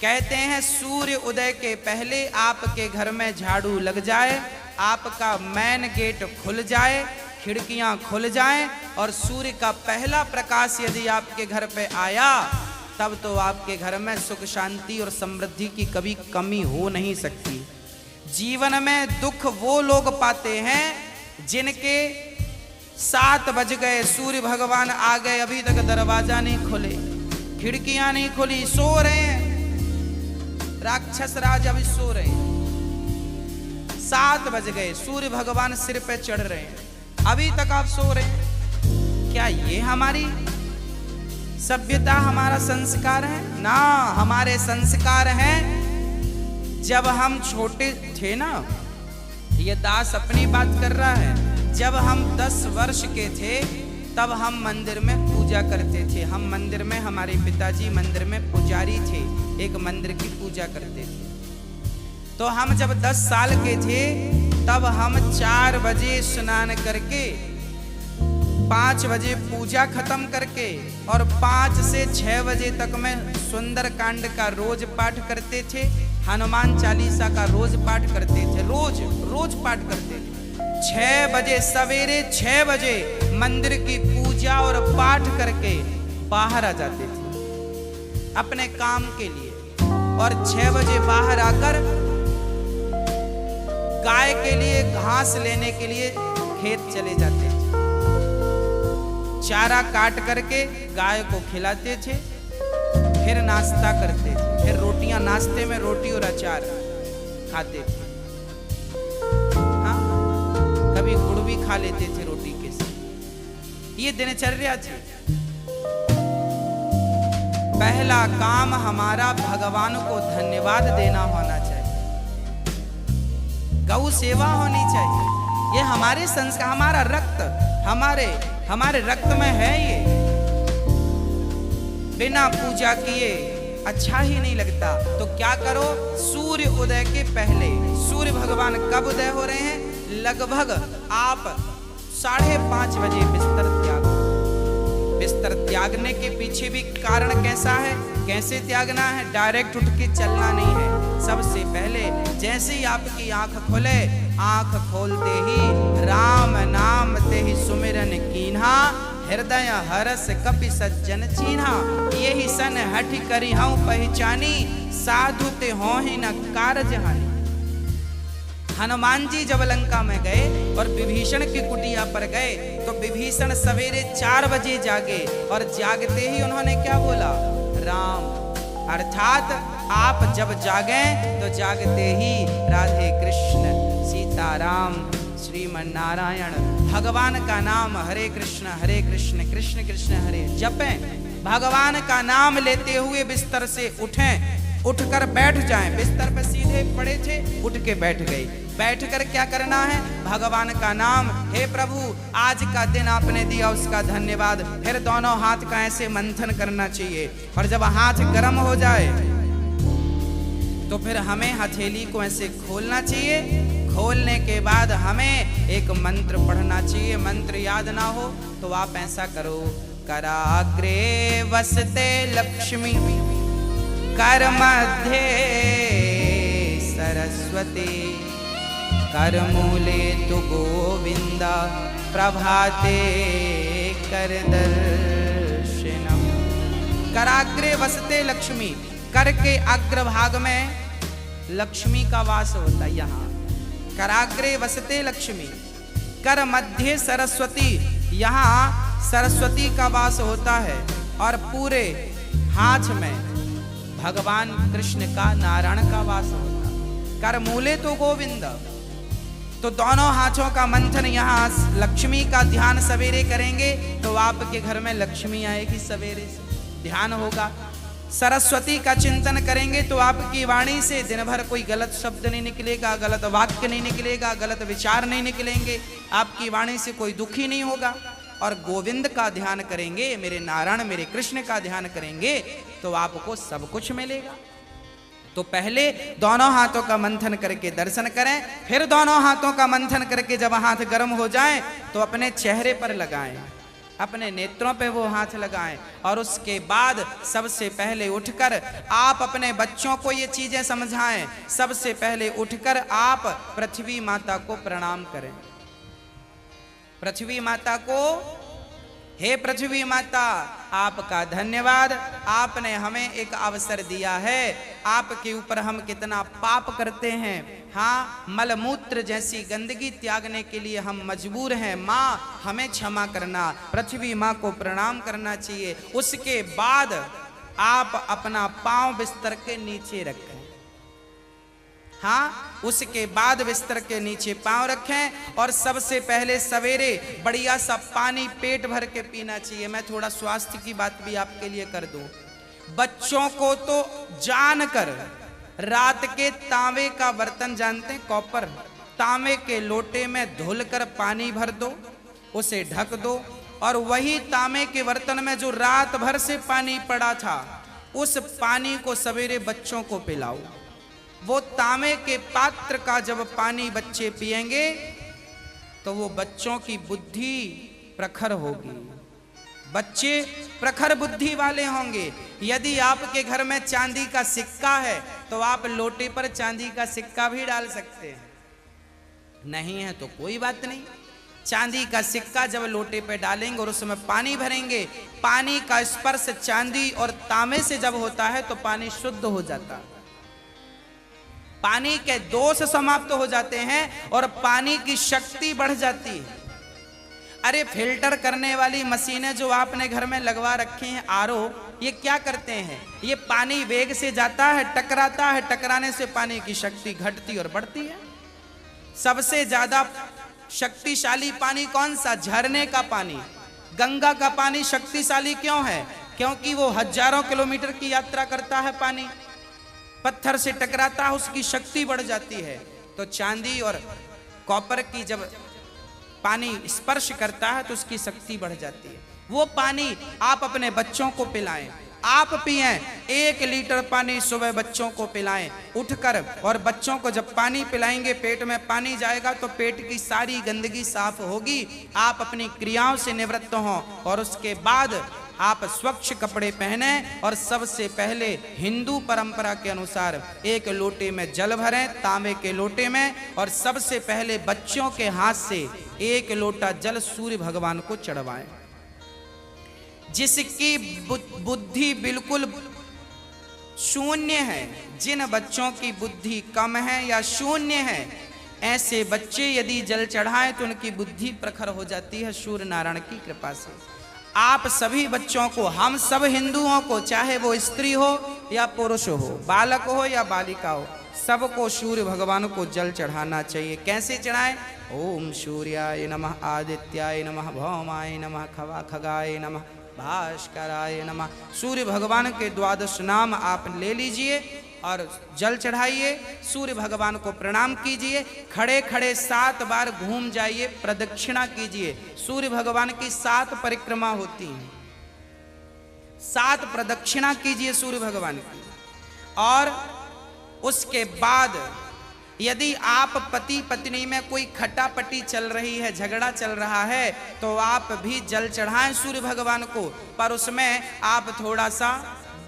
कहते हैं सूर्य उदय के पहले आपके घर में झाड़ू लग जाए, आपका मेन गेट खुल जाए, खिड़कियां खुल जाएं और सूर्य का पहला प्रकाश यदि आपके घर पे आया, तब तो आपके घर में सुख शांति और समृद्धि की कभी कमी हो नहीं सकती। जीवन में दुख वो लोग पाते हैं जिनके 7 बज गए, सूर्य भगवान आ गए, अभी तक दरवाजा नहीं खुले, खिड़कियां नहीं खुली, सो रहे हैं, राक्षस राज अभी सो रहे हैं। 7 बज गए, सूर्य भगवान सिर पे चढ़ रहे हैं, अभी तक आप सो रहे हैं। क्या ये हमारी सभ्यता, हमारा संस्कार है? ना, हमारे संस्कार हैं जब हम छोटे थे ना, ये दास अपनी बात कर रहा है, जब हम 10 वर्ष के थे तब हम मंदिर में पूजा करते थे। हम मंदिर में, हमारे पिताजी मंदिर में पुजारी थे, एक मंदिर की पूजा करते थे। तो हम जब 10 साल के थे तब हम 4 बजे स्नान करके, 5 बजे पूजा खत्म करके और 5 से 6 बजे तक में सुंदर कांड का रोज पाठ करते थे, हनुमान चालीसा का रोज पाठ करते थे, रोज पाठ करते थे। 6 बजे, सवेरे 6 बजे मंदिर की पूजा और पाठ करके बाहर आ जाते थे अपने काम के लिए, और 6 बजे बाहर आकर गाय के लिए घास लेने के लिए खेत चले जाते थे। चारा काट करके गाय को खिलाते थे, फिर नाश्ता करते थे, फिर रोटियां, नाश्ते में रोटी और अचार खाते थे। हाँ, कभी गुड़ भी खा लेते थे रोटी के साथ। ये दिनचर्या थी। पहला काम हमारा भगवान को धन्यवाद देना होना चाहिए, गौ सेवा होनी चाहिए। ये हमारे संस्कार, हमारा रक्त, हमारे रक्त में है ये। बिना पूजा किए अच्छा ही नहीं लगता। तो क्या करो, सूर्य उदय के पहले, सूर्य भगवान कब उदय हो रहे हैं? लगभग आप 5:30 बजे बिस्तर त्याग। बिस्तर त्यागने के पीछे भी कारण कैसा है, कैसे त्यागना है? डायरेक्ट उठ के चलना नहीं है। सबसे पहले जैसे ही आपकी आंख खुले, आंख खोलते ही राम नाम ते ही सुमिरन कीन्हा, हृदय हरस कपि सज्जन चीन्हा। यही सन हठ करी हूँ पहचानी, साधु ते हो ही न कारज हानि। हनुमान जी जब लंका में गए और विभीषण की कुटिया पर गए, तो विभीषण सवेरे 4 बजे जागे, और जागते ही उन्होंने क्या बोला? राम। अर्थात आप जब जागे तो जागते ही राधे कृष्ण, सीताराम, श्रीमन नारायण, भगवान का नाम हरे कृष्ण कृष्ण कृष्ण हरे जपें। भगवान का नाम लेते हुए बिस्तर से उठें, उठकर बैठ जाएं। बिस्तर पर सीधे पड़े थे, उठ के बैठ गए। बैठकर क्या करना है? भगवान का नाम, हे प्रभु आज का दिन आपने दिया उसका धन्यवाद। फिर दोनों हाथ का ऐसे मंथन करना चाहिए, और जब हाथ गर्म हो जाए तो फिर हमें हथेली को ऐसे खोलना चाहिए। खोलने के बाद हमें एक मंत्र पढ़ना चाहिए। मंत्र याद ना हो तो आप ऐसा करो, कराग्रे वसते लक्ष्मी, कर मध्य सरस्वती, कर मूले तु गोविंदा, प्रभाते कर दर्शनम। कराग्रे वसते लक्ष्मी, कर के अग्रभाग में लक्ष्मी का वास होता है। यहाँ कराग्रे वसते लक्ष्मी, कर मध्य सरस्वती, यहाँ सरस्वती का वास होता है, और पूरे हाथ में भगवान कृष्ण का, नारायण का वास होता है। कर मूले तो गोविंद, तो दोनों हाथों का मंथन, यहाँ लक्ष्मी का ध्यान सवेरे करेंगे तो आपके घर में लक्ष्मी आएगी, सवेरे से ध्यान होगा। सरस्वती का चिंतन करेंगे तो आपकी वाणी से दिन भर कोई गलत शब्द नहीं निकलेगा, गलत वाक्य नहीं निकलेगा, गलत विचार नहीं निकलेंगे, आपकी वाणी से कोई दुखी नहीं होगा। और गोविंद का ध्यान करेंगे, मेरे नारायण, मेरे कृष्ण का ध्यान करेंगे तो आपको सब कुछ मिलेगा। तो पहले दोनों हाथों का मंथन करके दर्शन करें, फिर दोनों हाथों का मंथन करके जब हाथ गर्म हो जाए तो अपने चेहरे पर लगाएं। अपने नेत्रों पे वो हाथ लगाएं और उसके बाद सबसे पहले उठकर आप अपने बच्चों को ये चीजें समझाएं। सबसे पहले उठकर आप पृथ्वी माता को प्रणाम करें। पृथ्वी माता को, हे पृथ्वी माता, आपका धन्यवाद, आपने हमें एक अवसर दिया है। आपके ऊपर हम कितना पाप करते हैं, हाँ, मलमूत्र जैसी गंदगी त्यागने के लिए हम मजबूर हैं। माँ, हमें क्षमा करना। पृथ्वी माँ को प्रणाम करना चाहिए। उसके बाद आप अपना पांव बिस्तर के नीचे रखें। हाँ, उसके बाद बिस्तर के नीचे पांव रखें और सबसे पहले सवेरे बढ़िया सा पानी पेट भर के पीना चाहिए। मैं थोड़ा स्वास्थ्य की बात भी आपके लिए कर दूं। बच्चों को तो जानकर रात के तांबे का बर्तन, जानते हैं, कॉपर, तांबे के लोटे में धुलकर पानी भर दो, उसे ढक दो और वही तांबे के बर्तन में जो रात भर से पानी पड़ा था उस पानी को सवेरे बच्चों को पिलाओ। वो तांबे के पात्र का जब पानी बच्चे पिएंगे तो वो बच्चों की बुद्धि प्रखर होगी, बच्चे प्रखर बुद्धि वाले होंगे। यदि आपके घर में चांदी का सिक्का है तो आप लोटे पर चांदी का सिक्का भी डाल सकते हैं, नहीं है तो कोई बात नहीं। चांदी का सिक्का जब लोटे पे डालेंगे और उसमें पानी भरेंगे, पानी का स्पर्श चांदी और तांबे से जब होता है तो पानी शुद्ध हो जाता है, पानी के दोष समाप्त हो जाते हैं और पानी की शक्ति बढ़ जाती है। अरे फिल्टर करने वाली मशीनें जो आपने घर में लगवा रखी हैं, आरओ, ये क्या करते हैं? ये पानी वेग से जाता है, टकराता है, टकराने से पानी की शक्ति घटती और बढ़ती है। सबसे ज्यादा शक्तिशाली पानी कौन सा? झरने का पानी। गंगा का पानी शक्तिशाली क्यों है? क्योंकि वो हजारों किलोमीटर की यात्रा करता है, पानी पत्थर से टकराता है, उसकी शक्ति बढ़ जाती है। तो चांदी और कॉपर की जब पानी स्पर्श करता है तो उसकी शक्ति बढ़ जाती है। वो पानी आप अपने बच्चों को पिलाएं, आप पिएं। 1 लीटर पानी सुबह बच्चों को पिलाएं उठकर, और बच्चों को जब पानी पिलाएंगे, पेट में पानी जाएगा तो पेट की सारी गंदगी साफ होगी। आप अपनी क्रियाओं से निवृत्त हों और उसके बाद आप स्वच्छ कपड़े पहने और सबसे पहले हिंदू परंपरा के अनुसार 1 लोटे में जल भरें, तांबे के लोटे में, और सबसे पहले बच्चों के हाथ से 1 लोटा जल सूर्य भगवान को चढ़वाएं। जिसकी बुद्धि बिल्कुल शून्य है, जिन बच्चों की बुद्धि कम है या शून्य है, ऐसे बच्चे यदि जल चढ़ाएं तो उनकी बुद्धि प्रखर हो जाती है सूर्य नारायण की कृपा से। आप सभी बच्चों को, हम सब हिंदुओं को, चाहे वो स्त्री हो या पुरुष हो, बालक हो या बालिका हो, सबको सूर्य भगवान को जल चढ़ाना चाहिए। कैसे चढ़ाएं? ओम सूर्याय नमः, आदित्याय नमः, भौमाय नमः, खगाय नमः, भास्कराय नमः। सूर्य भगवान के 12 नाम आप ले लीजिए और जल चढ़ाइए, सूर्य भगवान को प्रणाम कीजिए। खड़े खड़े 7 बार घूम जाइए, प्रदक्षिणा कीजिए। सूर्य भगवान की 7 परिक्रमा होती हैं, 7 प्रदक्षिणा कीजिए सूर्य भगवान की। और उसके बाद यदि आप पति पत्नी में कोई खटापटी चल रही है, झगड़ा चल रहा है, तो आप भी जल चढ़ाएं सूर्य भगवान को, पर उसमें आप थोड़ा सा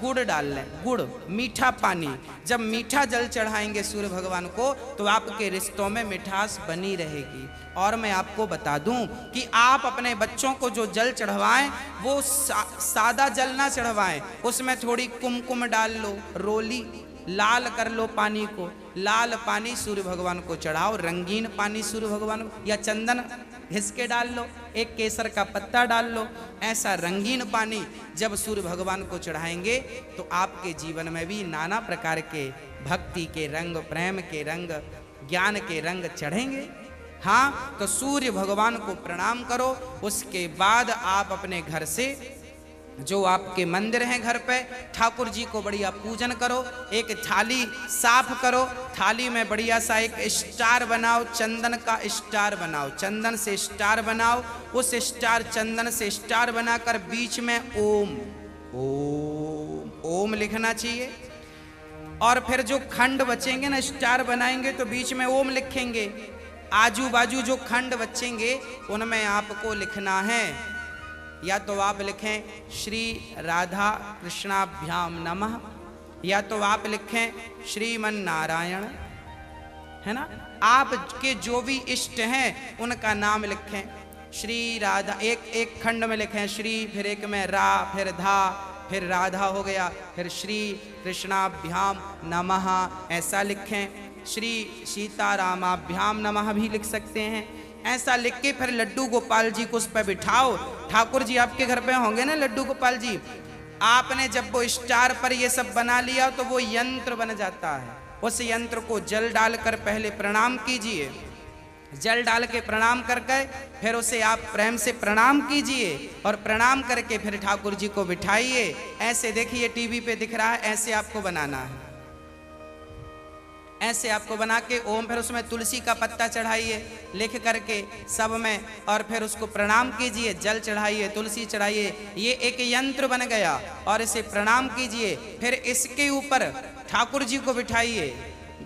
गुड़ डाल लें, गुड़, मीठा पानी। जब मीठा जल चढ़ाएंगे सूर्य भगवान को तो आपके रिश्तों में मिठास बनी रहेगी। और मैं आपको बता दूं कि आप अपने बच्चों को जो जल चढ़वाएं वो सादा जल ना चढ़वाएं, उसमें थोड़ी कुमकुम डाल लो, रोली लाल कर लो पानी को, लाल पानी सूर्य भगवान को चढ़ाओ। रंगीन पानी सूर्य भगवान को, या चंदन घिस के डाल लो, एक केसर का पत्ता डाल लो, ऐसा रंगीन पानी जब सूर्य भगवान को चढ़ाएंगे तो आपके जीवन में भी नाना प्रकार के भक्ति के रंग, प्रेम के रंग, ज्ञान के रंग चढ़ेंगे। हाँ, तो सूर्य भगवान को प्रणाम करो। उसके बाद आप अपने घर से, जो आपके मंदिर हैं घर पे, ठाकुर जी को बढ़िया पूजन करो। एक थाली साफ करो, थाली में बढ़िया सा एक स्टार बनाओ, चंदन का स्टार बनाओ, चंदन से स्टार बनाओ। उस स्टार, चंदन से स्टार बनाकर बीच में ओम ओम ओम लिखना चाहिए। और फिर जो खंड बचेंगे ना, स्टार बनाएंगे तो बीच में ओम लिखेंगे। आजू बाजू जो खंड बचेंगे उनमें आपको लिखना है या तो आप लिखें श्री राधा कृष्णाभ्याम नमः, या तो आप लिखें श्रीमन नारायण, है ना। आपके जो भी इष्ट हैं उनका नाम लिखें। श्री राधा एक खंड में लिखें श्री, फिर एक में रा, फिर धा, फिर राधा हो गया, फिर श्री कृष्णाभ्याम नमः ऐसा लिखें। श्री सीतारामाभ्याम नमः भी लिख सकते हैं। ऐसा लिख के फिर लड्डू गोपाल जी को उस पर बिठाओ। ठाकुर जी आपके घर पे होंगे ना लड्डू गोपाल जी, आपने जब वो स्टार पर ये सब बना लिया तो वो यंत्र बन जाता है। उस यंत्र को जल डालकर पहले प्रणाम कीजिए, जल डाल के प्रणाम करके फिर उसे आप प्रेम से प्रणाम कीजिए और प्रणाम करके फिर ठाकुर जी को बिठाइए। ऐसे देखिए टीवी पे दिख रहा है, ऐसे आपको बनाना है, ऐसे आपको बना के ओम, फिर उसमें तुलसी का पत्ता चढ़ाइए लिख करके सब में, और फिर उसको प्रणाम कीजिए, जल चढ़ाइए, तुलसी चढ़ाइए। ये एक यंत्र बन गया और इसे प्रणाम कीजिए। फिर इसके ऊपर ठाकुर जी को बिठाइए,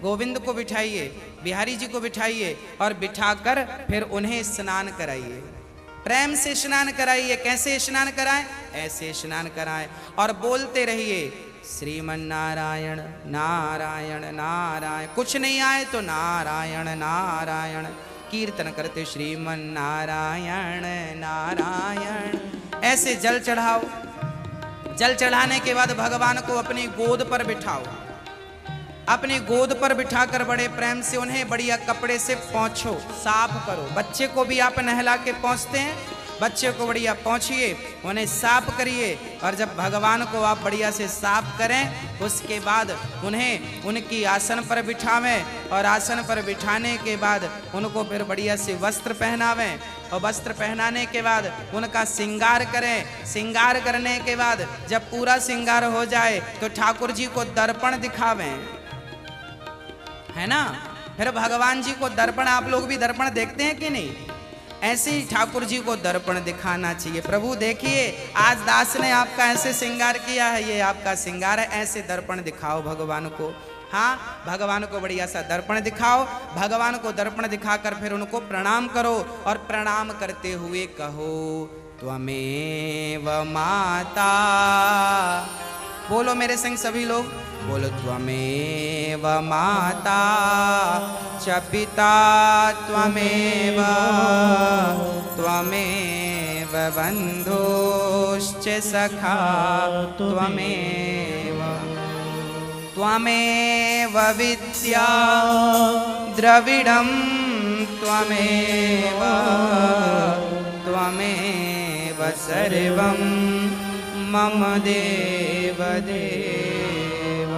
गोविंद को बिठाइए, बिहारी जी को बिठाइए और बिठाकर फिर उन्हें स्नान कराइए, प्रेम से स्नान कराइए। कैसे स्नान कराएं? ऐसे स्नान कराएं और बोलते रहिए श्रीमन नारायण नारायण नारायण, कुछ नहीं आए तो नारायण नारायण, कीर्तन करते श्रीमन नारायण नारायण। ऐसे जल चढ़ाओ। जल चढ़ाने के बाद भगवान को अपनी गोद पर बिठाओ। अपनी गोद पर बिठाकर बड़े प्रेम से उन्हें बढ़िया कपड़े से पोंछो, साफ करो। बच्चे को भी आप नहला के पोंछते हैं, बच्चे को बढ़िया पोंछिए, उन्हें साफ करिए। और जब भगवान को आप बढ़िया से साफ करें उसके बाद उन्हें उनकी आसन पर बिठावें और आसन पर बिठाने के बाद उनको फिर बढ़िया से वस्त्र पहनावें और वस्त्र पहनाने के बाद उनका श्रृंगार करें। श्रृंगार करने के बाद जब पूरा श्रृंगार हो जाए तो ठाकुर जी को दर्पण दिखावें, है ना। फिर भगवान जी को दर्पण, आप लोग भी दर्पण देखते हैं कि नहीं? ऐसे ही ठाकुर जी को दर्पण दिखाना चाहिए। प्रभु देखिए आज दास ने आपका ऐसे श्रृंगार किया है, ये आपका श्रृंगार है, ऐसे दर्पण दिखाओ भगवान को। हाँ, भगवान को बढ़िया सा दर्पण दिखाओ। भगवान को दर्पण दिखाकर फिर उनको प्रणाम करो और प्रणाम करते हुए कहो त्वमेव माता। बोलो मेरे संग सभी लोग, बोलो त्वमेव माता च पिता त्वमेव, त्वमेव बन्धुश्च सखा त्वमेव, त्वमेव विद्या द्रविडं त्वमेव, त्वमेव सर्वं मम देव देव।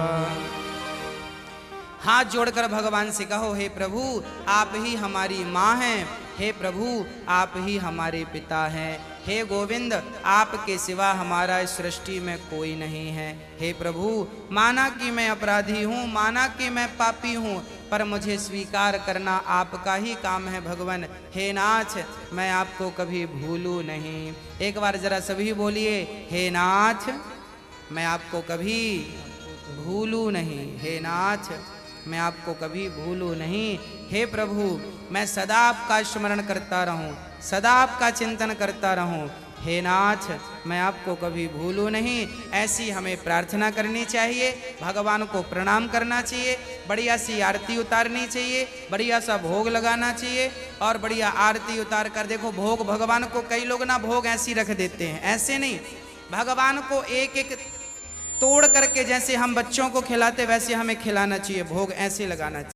हाथ जोड़कर भगवान से कहो हे प्रभु आप ही हमारी माँ हैं, हे प्रभु आप ही हमारे पिता हैं, हे गोविंद आपके सिवा हमारा इस सृष्टि में कोई नहीं है। हे प्रभु माना कि मैं अपराधी हूँ, माना कि मैं पापी हूँ, पर मुझे स्वीकार करना आपका ही काम है भगवान। हे नाथ मैं आपको कभी भूलूं नहीं। एक बार जरा सभी बोलिए हे नाथ मैं आपको कभी भूलूं नहीं, हे नाथ मैं आपको कभी भूलूं नहीं। हे प्रभु मैं सदा आपका स्मरण करता रहूं, सदा आपका चिंतन करता रहूं। हे नाथ मैं आपको कभी भूलूं नहीं। ऐसी हमें प्रार्थना करनी चाहिए, भगवान को प्रणाम करना चाहिए, बढ़िया सी आरती उतारनी चाहिए, बढ़िया सा भोग लगाना चाहिए और बढ़िया आरती उतार कर देखो भोग भगवान को, कई लोग ना भोग ऐसी रख देते हैं, ऐसे नहीं, भगवान को एक एक तोड़ करके जैसे हम बच्चों को खिलाते वैसे हमें खिलाना चाहिए, भोग ऐसे लगाना चाहिए।